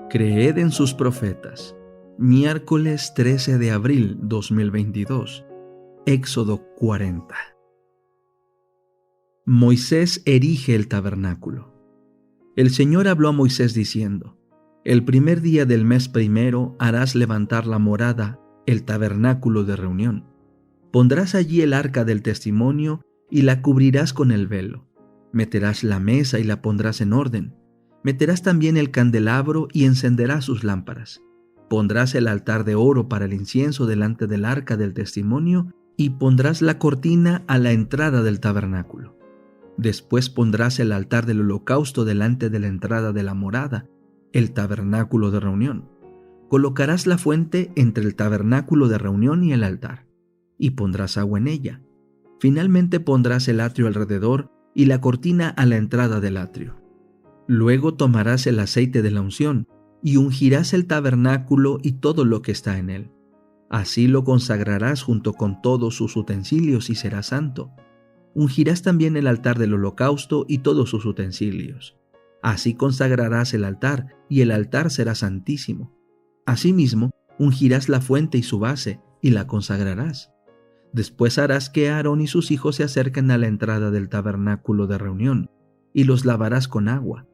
Creed en sus profetas. Miércoles 13 de abril 2022. Éxodo 40. Moisés erige el tabernáculo. El Señor habló a Moisés diciendo: El primer día del mes primero harás levantar la morada, el tabernáculo de reunión. Pondrás allí el arca del testimonio y la cubrirás con el velo. Meterás la mesa y la pondrás en orden. Meterás también el candelabro y encenderás sus lámparas. Pondrás el altar de oro para el incienso delante del arca del testimonio y pondrás la cortina a la entrada del tabernáculo. Después pondrás el altar del holocausto delante de la entrada de la morada, el tabernáculo de reunión. Colocarás la fuente entre el tabernáculo de reunión y el altar, y pondrás agua en ella. Finalmente pondrás el atrio alrededor y la cortina a la entrada del atrio. Luego tomarás el aceite de la unción y ungirás el tabernáculo y todo lo que está en él. Así lo consagrarás junto con todos sus utensilios y será santo. Ungirás también el altar del holocausto y todos sus utensilios. Así consagrarás el altar y el altar será santísimo. Asimismo, ungirás la fuente y su base y la consagrarás. Después harás que Aarón y sus hijos se acerquen a la entrada del tabernáculo de reunión y los lavarás con agua.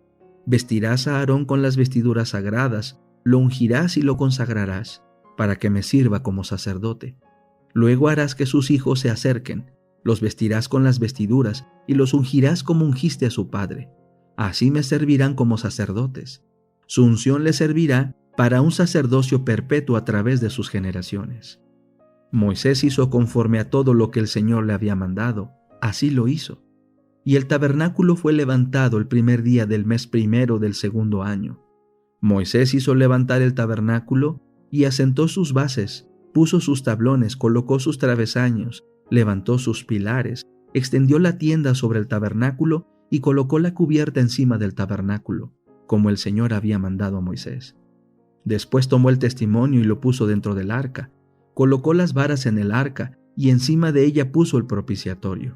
Vestirás a Aarón con las vestiduras sagradas, lo ungirás y lo consagrarás, para que me sirva como sacerdote. Luego harás que sus hijos se acerquen, los vestirás con las vestiduras y los ungirás como ungiste a su padre. Así me servirán como sacerdotes. Su unción les servirá para un sacerdocio perpetuo a través de sus generaciones. Moisés hizo conforme a todo lo que el Señor le había mandado, así lo hizo. Y el tabernáculo fue levantado el primer día del mes primero del segundo año. Moisés hizo levantar el tabernáculo y asentó sus bases, puso sus tablones, colocó sus travesaños, levantó sus pilares, extendió la tienda sobre el tabernáculo y colocó la cubierta encima del tabernáculo, como el Señor había mandado a Moisés. Después tomó el testimonio y lo puso dentro del arca, colocó las varas en el arca y encima de ella puso el propiciatorio.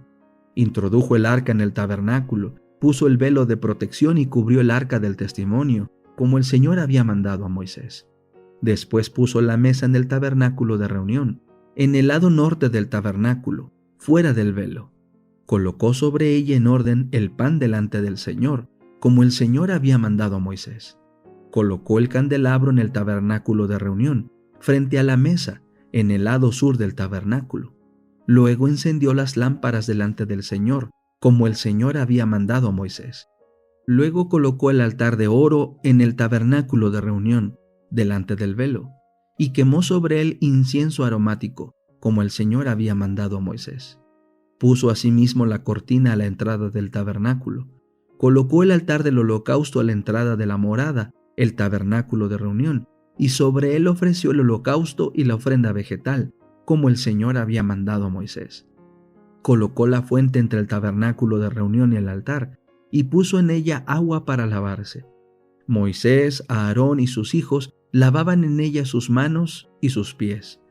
Introdujo el arca en el tabernáculo, puso el velo de protección y cubrió el arca del testimonio, como el Señor había mandado a Moisés. Después puso la mesa en el tabernáculo de reunión, en el lado norte del tabernáculo, fuera del velo. Colocó sobre ella en orden el pan delante del Señor, como el Señor había mandado a Moisés. Colocó el candelabro en el tabernáculo de reunión, frente a la mesa, en el lado sur del tabernáculo. Luego encendió las lámparas delante del Señor, como el Señor había mandado a Moisés. Luego colocó el altar de oro en el tabernáculo de reunión, delante del velo, y quemó sobre él incienso aromático, como el Señor había mandado a Moisés. Puso asimismo la cortina a la entrada del tabernáculo. Colocó el altar del holocausto a la entrada de la morada, el tabernáculo de reunión, y sobre él ofreció el holocausto y la ofrenda vegetal, como el Señor había mandado a Moisés. Colocó la fuente entre el tabernáculo de reunión y el altar, y puso en ella agua para lavarse. Moisés, Aarón y sus hijos lavaban en ella sus manos y sus pies,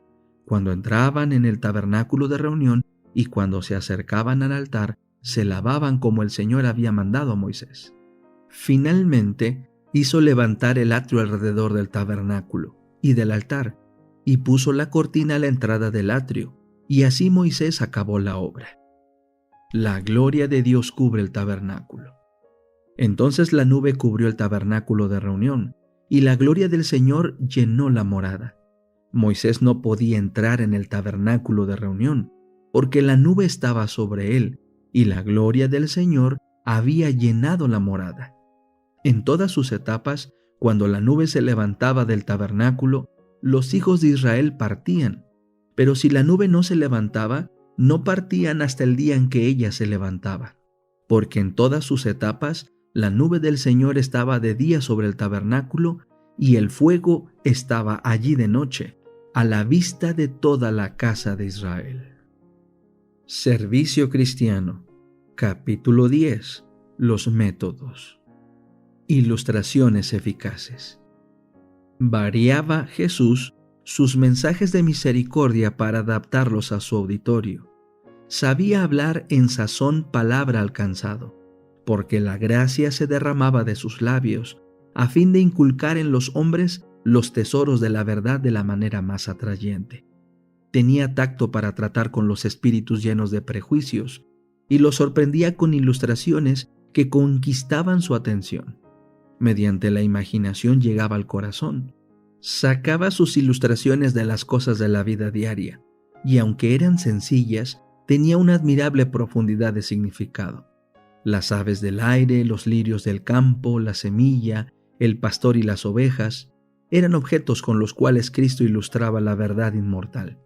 cuando entraban en el tabernáculo de reunión y cuando se acercaban al altar, se lavaban como el Señor había mandado a Moisés. Finalmente, hizo levantar el atrio alrededor del tabernáculo y del altar, y puso la cortina a la entrada del atrio, y así Moisés acabó la obra. La gloria de Dios cubre el tabernáculo. Entonces la nube cubrió el tabernáculo de reunión, y la gloria del Señor llenó la morada. Moisés no podía entrar en el tabernáculo de reunión, porque la nube estaba sobre él, y la gloria del Señor había llenado la morada. En todas sus etapas, cuando la nube se levantaba del tabernáculo, los hijos de Israel partían, pero si la nube no se levantaba, no partían hasta el día en que ella se levantaba, porque en todas sus etapas la nube del Señor estaba de día sobre el tabernáculo y el fuego estaba allí de noche, a la vista de toda la casa de Israel. Servicio Cristiano, capítulo 10. Los métodos. Ilustraciones eficaces. Variaba Jesús sus mensajes de misericordia para adaptarlos a su auditorio. Sabía hablar en sazón palabra al cansado, porque la gracia se derramaba de sus labios a fin de inculcar en los hombres los tesoros de la verdad de la manera más atrayente. Tenía tacto para tratar con los espíritus llenos de prejuicios y los sorprendía con ilustraciones que conquistaban su atención. Mediante la imaginación llegaba al corazón. Sacaba sus ilustraciones de las cosas de la vida diaria, y aunque eran sencillas, tenía una admirable profundidad de significado. Las aves del aire, los lirios del campo, la semilla, el pastor y las ovejas, eran objetos con los cuales Cristo ilustraba la verdad inmortal.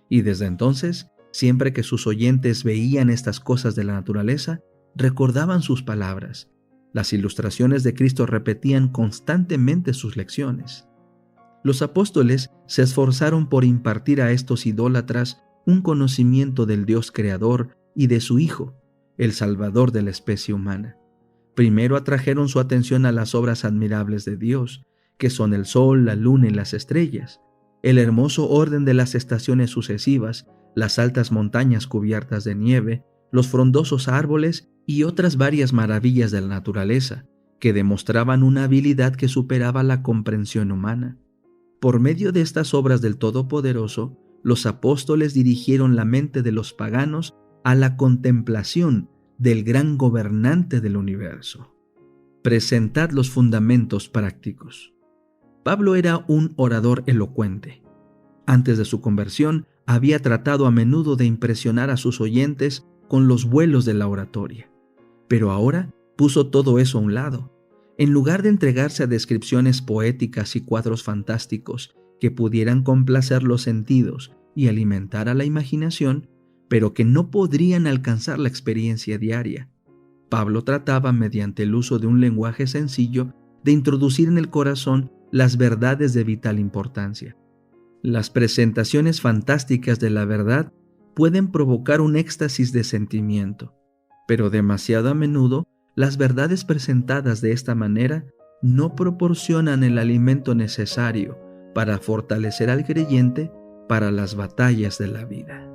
Y desde entonces, siempre que sus oyentes veían estas cosas de la naturaleza, recordaban sus palabras. Las ilustraciones de Cristo repetían constantemente sus lecciones. Los apóstoles se esforzaron por impartir a estos idólatras un conocimiento del Dios creador y de su Hijo, el Salvador de la especie humana. Primero atrajeron su atención a las obras admirables de Dios, que son el sol, la luna y las estrellas, el hermoso orden de las estaciones sucesivas, las altas montañas cubiertas de nieve, los frondosos árboles y otras varias maravillas de la naturaleza, que demostraban una habilidad que superaba la comprensión humana. Por medio de estas obras del Todopoderoso, los apóstoles dirigieron la mente de los paganos a la contemplación del gran gobernante del universo. Presentad los fundamentos prácticos. Pablo era un orador elocuente. Antes de su conversión, había tratado a menudo de impresionar a sus oyentes con los vuelos de la oratoria. Pero ahora puso todo eso a un lado. En lugar de entregarse a descripciones poéticas y cuadros fantásticos que pudieran complacer los sentidos y alimentar a la imaginación, pero que no podrían alcanzar la experiencia diaria, Pablo trataba, mediante el uso de un lenguaje sencillo, de introducir en el corazón las verdades de vital importancia. Las presentaciones fantásticas de la verdad pueden provocar un éxtasis de sentimiento, pero demasiado a menudo las verdades presentadas de esta manera no proporcionan el alimento necesario para fortalecer al creyente para las batallas de la vida.